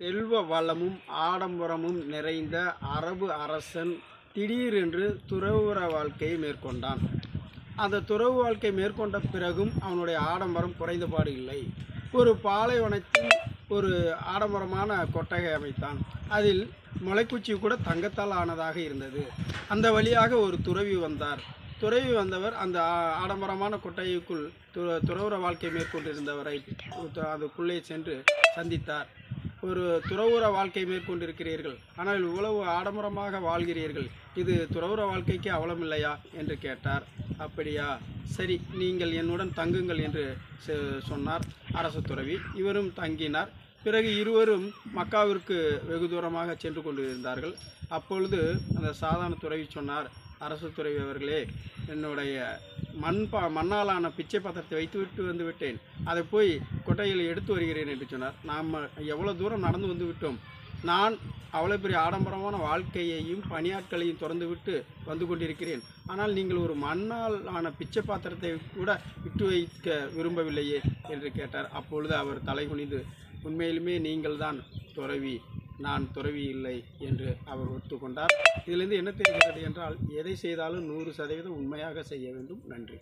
செல்வ வளமும் ஆடம்பரமும் நிறைந்த அரபு அரசன் திடீரென்று துறவுற வாழ்க்கையை மேற்கொண்டான். அந்த துறவு வாழ்க்கை மேற்கொண்ட பிறகும் அவனுடைய ஆடம்பரம் குறைந்தபாடு இல்லை. ஒரு பாலைவனத்தில் ஒரு ஆடம்பரமான கொட்டகை அமைத்தான். அதில் மலைக்குச்சி கூட தங்கத்தால் ஆனதாக இருந்தது. அந்த வழியாக ஒரு துறவி வந்தார். துறவி வந்தவர் அந்த ஆடம்பரமான கொட்டகைக்குள் துறவுற வாழ்க்கை மேற்கொண்டிருந்தவரை அதுக்குள்ளே சென்று சந்தித்தார். ஒரு துறவுற வாழ்க்கை மேற்கொண்டிருக்கிறீர்கள், ஆனால் இவ்வளவு ஆடம்பரமாக வாழ்கிறீர்கள், இது துறவுற வாழ்க்கைக்கு அவலமில்லையா என்று கேட்டார். அப்படியா, சரி, நீங்கள் என்னுடன் தங்குங்கள் என்று சொன்னார் அரச துறவி. இவரும் தங்கினார். பிறகு இருவரும் மக்காவிற்கு வெகு தூரமாக சென்று கொண்டிருந்தார்கள். அப்பொழுது அந்த சாதாரண துறவி சொன்னார், அரசு துறவி அவர்களே, என்னுடைய மண்ணாலான பிச்சை பாத்திரத்தை வைத்துவிட்டு வந்து விட்டேன், அதை போய் கொட்டையில் எடுத்து வருகிறேன் என்று சொன்னார். நாம் எவ்வளோ தூரம் நடந்து வந்து விட்டோம். நான் அவ்வளோ பெரிய ஆடம்பரமான வாழ்க்கையையும் பணியாட்களையும் திறந்து விட்டு வந்து கொண்டிருக்கிறேன். ஆனால் நீங்கள் ஒரு மண்ணால் ஆன பிச்சை பாத்திரத்தை கூட விட்டு வைக்க விரும்பவில்லையே என்று கேட்டார். அப்பொழுது அவர் தலை குனிந்து, உண்மையிலுமே நீங்கள் தான் துறவி, நான் துறவி இல்லை என்று அவர் ஒத்துக்கொண்டார். இதிலிருந்து என்ன தெரிகிறது என்றால், எதை செய்தாலும் 100% உண்மையாக செய்ய வேண்டும். நன்றி.